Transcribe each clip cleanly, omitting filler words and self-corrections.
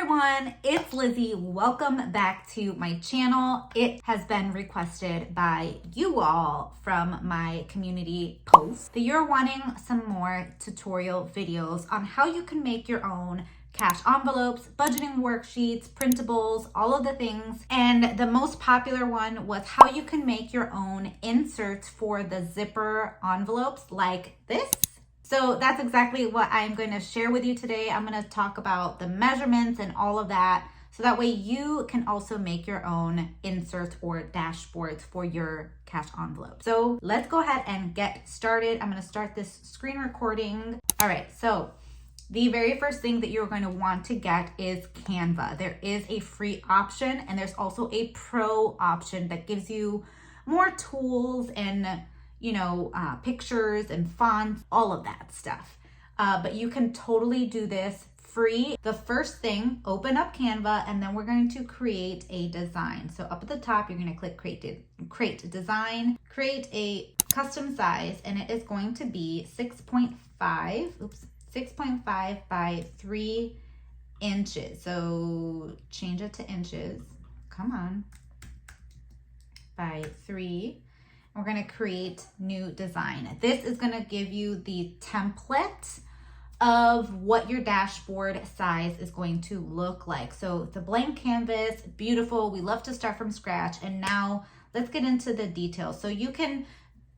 everyone, it's Lizzie. Welcome back to my channel. It has been requested by you all from my community post that you're wanting some more tutorial videos on how you can make your own cash envelopes, budgeting worksheets, printables, all of the things. And the most popular one was how you can make your own inserts for the zipper envelopes like this. So that's exactly what I'm going to share with you today. I'm going to talk about the measurements and all of that, so that way you can also make your own inserts or dashboards for your cash envelope. So let's go ahead and get started. I'm going to start this screen recording. All right, so the very first thing that you're going to want to get is Canva. There is a free option and there's also a pro option that gives you more tools and pictures and fonts, all of that stuff. But you can totally do this free. The first thing, open up Canva, and then we're going to create a design. So up at the top, you're going to click create design, create a custom size, and it is going to be 6.5 by 3 inches. So change it to inches. Come on. By 3. We're going to create new design. This is going to give you the template of what your dashboard size is going to look like. So the blank canvas, beautiful. We love to start from scratch. And now let's get into the details. So you can,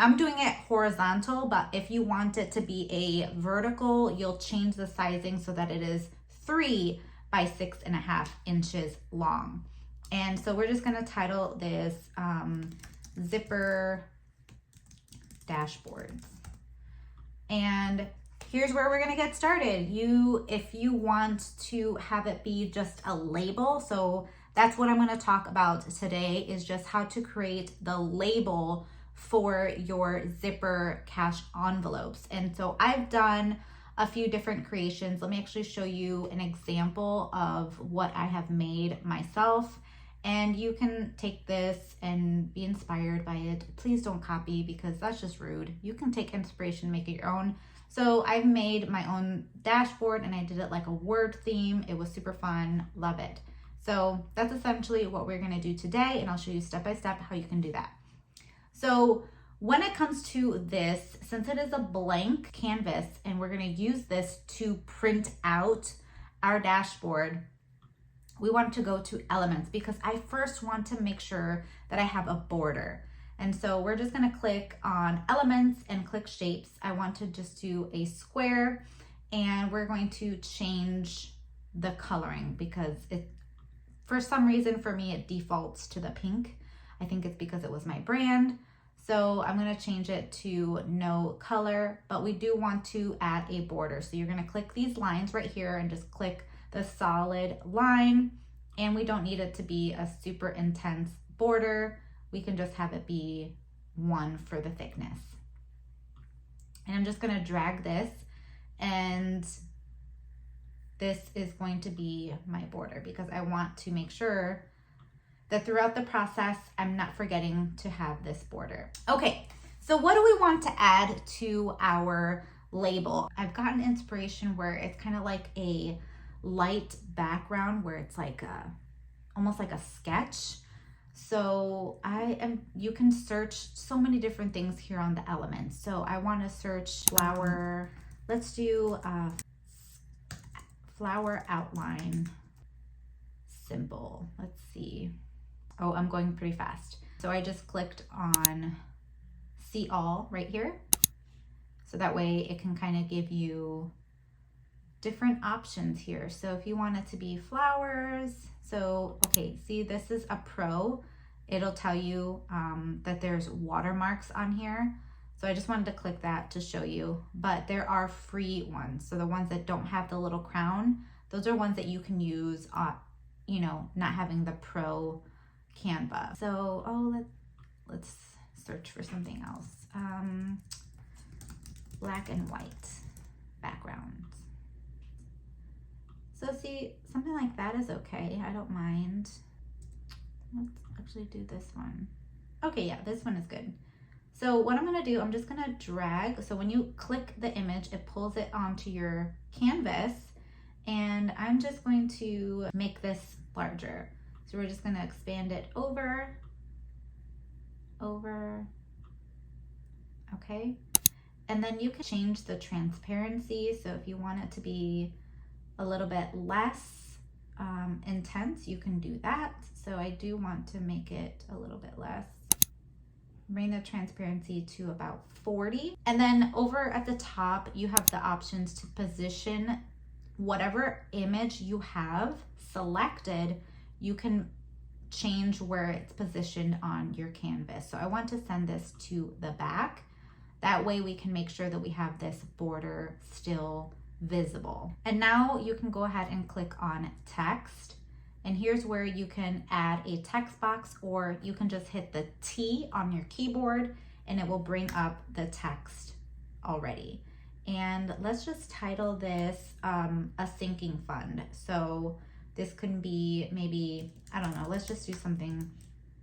I'm doing it horizontal, but if you want it to be a vertical, you'll change the sizing so that it is 3 by 6.5 inches long. And so we're just going to title this zipper dashboards. And here's where we're going to get started. If you want to have it be just a label, so that's what I'm going to talk about today, is just how to create the label for your zipper cash envelopes. And so I've done a few different creations. Let me actually show you an example of what I have made myself. And you can take this and be inspired by it. Please don't copy, because that's just rude. You can take inspiration, make it your own. So I've made my own dashboard and I did it like a word theme. It was super fun, love it. So that's essentially what we're gonna do today, and I'll show you step by step how you can do that. So when it comes to this, since it is a blank canvas and we're gonna use this to print out our dashboard, we want to go to elements, because I first want to make sure that I have a border. And so we're just gonna click on elements and click shapes. I want to just do a square, and we're going to change the coloring because for some reason for me, it defaults to the pink. I think it's because it was my brand. So I'm gonna change it to no color, but we do want to add a border. So you're gonna click these lines right here and just click the solid line, and we don't need it to be a super intense border. We can just have it be 1 for the thickness. And I'm just gonna drag this, and this is going to be my border because I want to make sure that throughout the process, I'm not forgetting to have this border. Okay, so what do we want to add to our label? I've gotten inspiration where it's kind of like a light background where it's like almost like a sketch. So you can search so many different things here on the elements. So I want to search flower. Let's do flower outline symbol. Let's see. Oh, I'm going pretty fast. So I just clicked on see all right here. So that way it can kind of give you different options here. So if you want it to be flowers, so okay, see, this is a pro. It'll tell you that there's watermarks on here. So I just wanted to click that to show you, but there are free ones. So the ones that don't have the little crown, those are ones that you can use, not having the pro Canva. So, let's search for something else. Black and white background. So see, something like that is okay. I don't mind. Let's actually do this one. Okay, yeah, this one is good. So what I'm gonna do, I'm just gonna drag. So when you click the image, it pulls it onto your canvas. And I'm just going to make this larger. So we're just going to expand it over, okay? And then you can change the transparency. So if you want it to be a little bit less intense, you can do that. So I do want to make it a little bit less. Bring the transparency to about 40. And then over at the top, you have the options to position whatever image you have selected. You can change where it's positioned on your canvas. So I want to send this to the back. That way we can make sure that we have this border still visible. And now you can go ahead and click on text. And here's where you can add a text box, or you can just hit the T on your keyboard and it will bring up the text already. And let's just title this a sinking fund. So this could be maybe, I don't know, let's just do something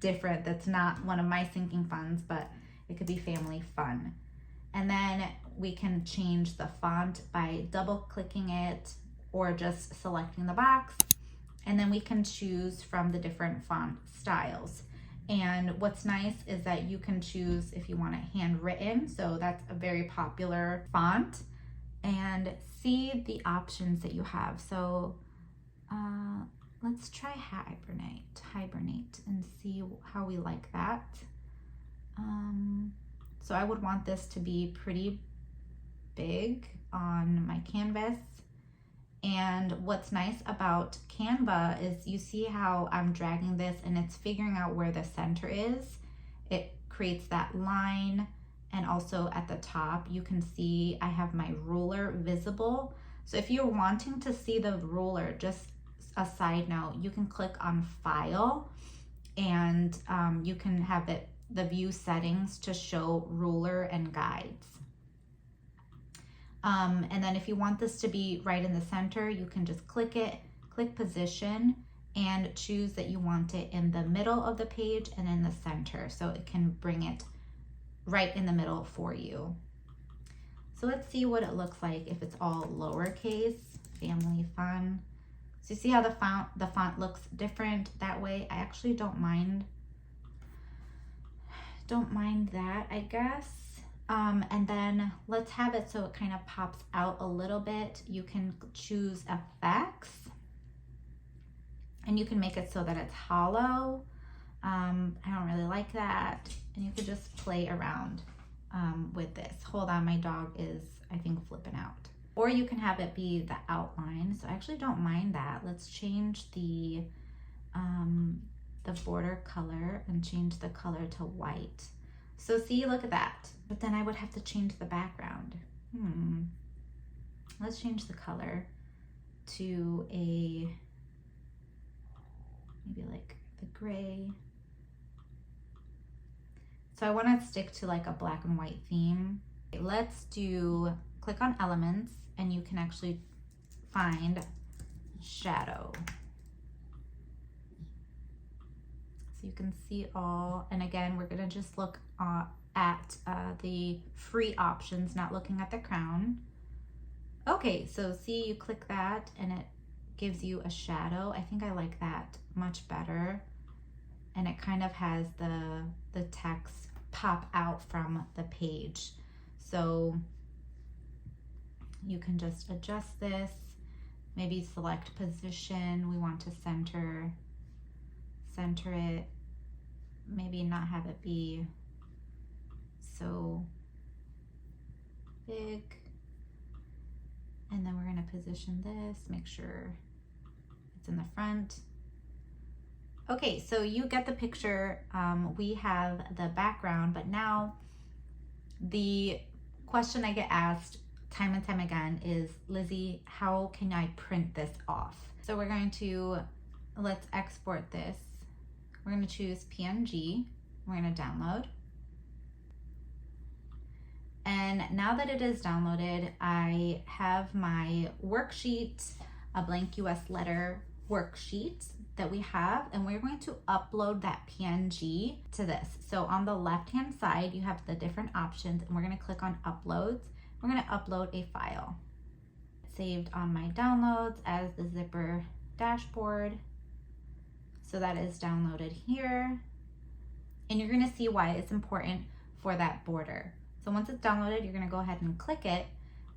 different that's not one of my sinking funds, but it could be family fun. And then we can change the font by double clicking it or just selecting the box. And then we can choose from the different font styles. And what's nice is that you can choose if you want it handwritten. So that's a very popular font. And see the options that you have. So let's try hibernate and see how we like that. So I would want this to be pretty big on my canvas. And what's nice about Canva is you see how I'm dragging this and it's figuring out where the center is. It creates that line, and also at the top you can see I have my ruler visible. So if you're wanting to see the ruler, just a side note, you can click on File and you can have it the view settings to show ruler and guides. And then if you want this to be right in the center, you can just click it, click position, and choose that you want it in the middle of the page and in the center, so it can bring it right in the middle for you. So let's see what it looks like if it's all lowercase, family fun. So you see how the font looks different that way? I actually don't mind that, I guess. And then let's have it so it kind of pops out a little bit. You can choose effects and you can make it so that it's hollow. I don't really like that. And you could just play around with this. Hold on, my dog is, I think, flipping out. Or you can have it be the outline. So I actually don't mind that. Let's change the border color and change the color to white. So see, look at that. But then I would have to change the background. Let's change the color to a, maybe like the gray. So I want to stick to like a black and white theme. Okay, let's click on elements, and you can actually find shadow. So you can see all, and again, we're gonna just look at the free options, not looking at the crown. Okay, so see, you click that and it gives you a shadow. I think I like that much better. And it kind of has the text pop out from the page. So you can just adjust this, maybe select position. We want to center it, maybe not have it be so big. And then we're going to position this, make sure it's in the front. Okay, so you get the picture. We have the background, but now the question I get asked time and time again is, Lizzie, how can I print this off? So we're going to, let's export this. We're going to choose PNG. We're going to download. And now that it is downloaded, I have my worksheet, a blank US letter worksheet that we have, and we're going to upload that PNG to this. So on the left-hand side, you have the different options, and we're going to click on uploads. We're going to upload a file. saved on my downloads as the zipper dashboard. So that is downloaded here. And you're gonna see why it's important for that border. So once it's downloaded, you're gonna go ahead and click it.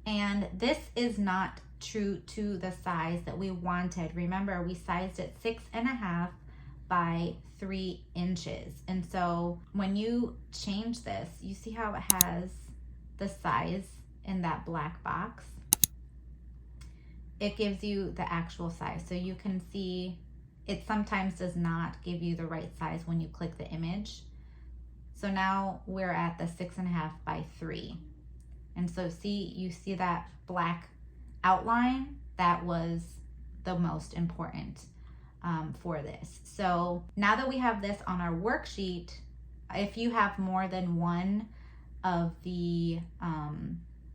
And this is not true to the size that we wanted. Remember, we sized it 6.5 by 3 inches. And so when you change this, you see how it has the size in that black box? It gives you the actual size. So you can see it sometimes does not give you the right size when you click the image. So now we're at the 6.5 by 3. And so you see that black outline? That was the most important for this. So now that we have this on our worksheet, if you have more than one of the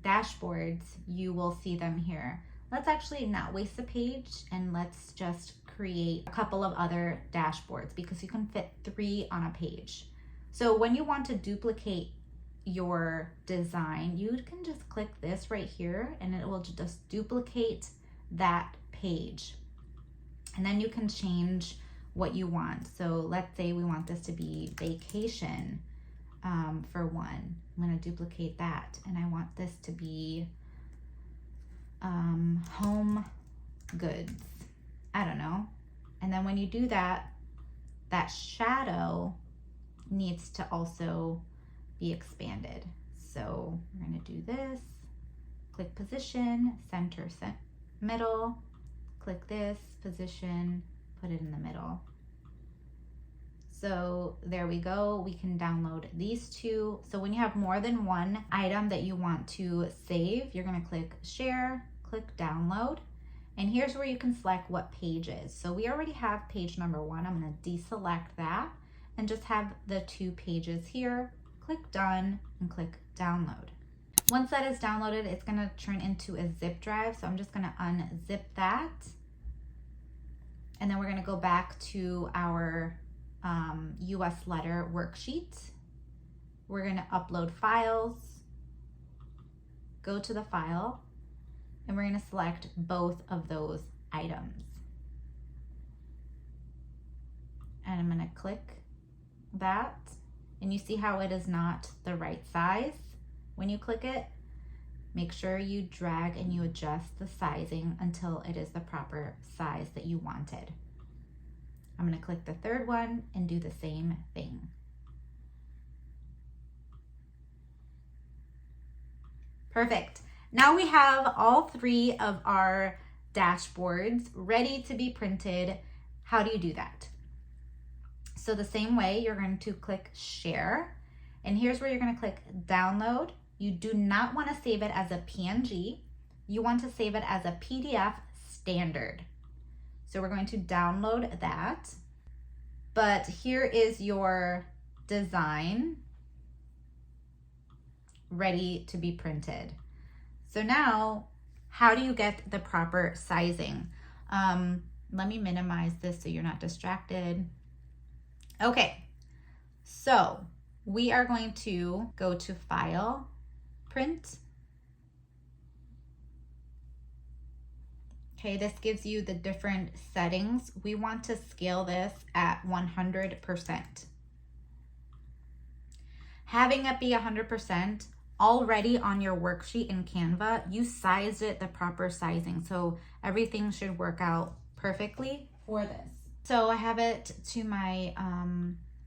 dashboards, you will see them here. Let's actually not waste the page and let's just create a couple of other dashboards because you can fit 3 on a page. So when you want to duplicate your design, you can just click this right here and it will just duplicate that page. And then you can change what you want. So let's say we want this to be vacation for one. I'm gonna duplicate that and I want this to be home goods. I don't know. And then when you do that, that shadow needs to also be expanded. So we're gonna do this, click position, center, middle, click this, position, put it in the middle. So there we go. We can download these two. So when you have more than one item that you want to save, you're gonna click share, click download. And here's where you can select what page is. So we already have page number 1. I'm gonna deselect that and just have the 2 pages here. Click done and click download. Once that is downloaded, it's gonna turn into a zip drive. So I'm just gonna unzip that. And then we're gonna go back to our US letter worksheet. We're gonna upload files, go to the file, and we're gonna select both of those items. And I'm gonna click that, and you see how it is not the right size. When you click it, make sure you drag and you adjust the sizing until it is the proper size that you wanted. I'm gonna click the third one and do the same thing. Perfect. Now we have all 3 of our dashboards ready to be printed. How do you do that? So the same way, you're going to click share, and here's where you're gonna click download. You do not wanna save it as a PNG. You want to save it as a PDF standard. So we're going to download that, but here is your design ready to be printed. So now, how do you get the proper sizing? Let me minimize this so you're not distracted. Okay, so we are going to go to File, Print. Okay, this gives you the different settings. We want to scale this at 100%. Having it be 100%, already on your worksheet in Canva, you sized it the proper sizing. So everything should work out perfectly for this. So I have it to my,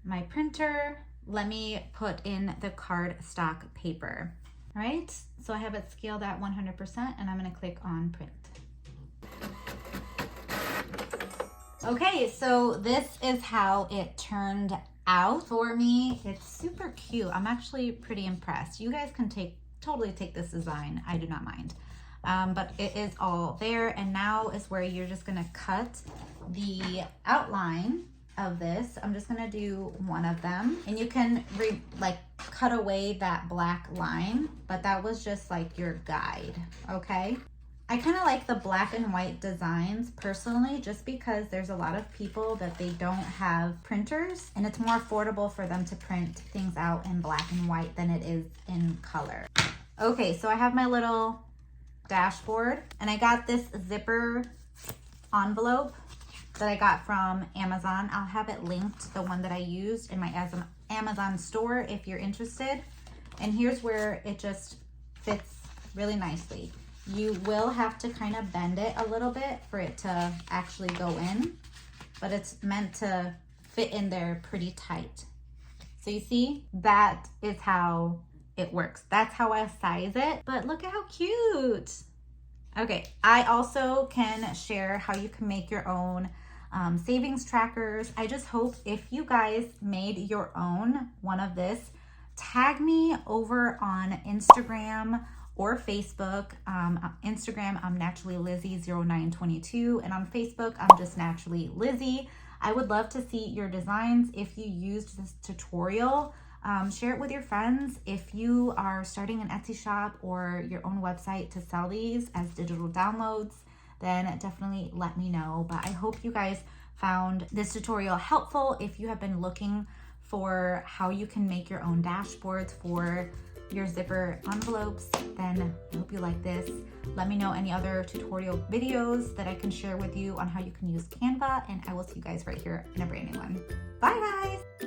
my printer. Let me put in the cardstock paper, right? So I have it scaled at 100% and I'm gonna click on print. Okay, so this is how it turned out for me. It's super cute. I'm actually pretty impressed. You guys can totally take this design. I do not mind. But it is all there, and now is where you're just gonna cut the outline of this. I'm just gonna do one of them, and you can cut away that black line, but that was just like your guide, okay? I kind of like the black and white designs personally, just because there's a lot of people that they don't have printers and it's more affordable for them to print things out in black and white than it is in color. Okay, so I have my little dashboard. And I got this zipper envelope that I got from Amazon. I'll have it linked, the one that I used in my Amazon store if you're interested. And here's where it just fits really nicely. You will have to kind of bend it a little bit for it to actually go in, but it's meant to fit in there pretty tight. So you see, that is how it works. That's how I size it, but look at how cute. Okay, I also can share how you can make your own savings trackers. I just hope if you guys made your own one of this, tag me over on Instagram or Facebook. Instagram, I'm NaturallyLizzie0922, and on Facebook, I'm just NaturallyLizzie. I would love to see your designs. If you used this tutorial, share it with your friends. If you are starting an Etsy shop or your own website to sell these as digital downloads, then definitely let me know. But I hope you guys found this tutorial helpful. If you have been looking for how you can make your own dashboards for your zipper envelopes, then I hope you like this. Let me know any other tutorial videos that I can share with you on how you can use Canva, and I will see you guys right here in a brand new one. Bye guys!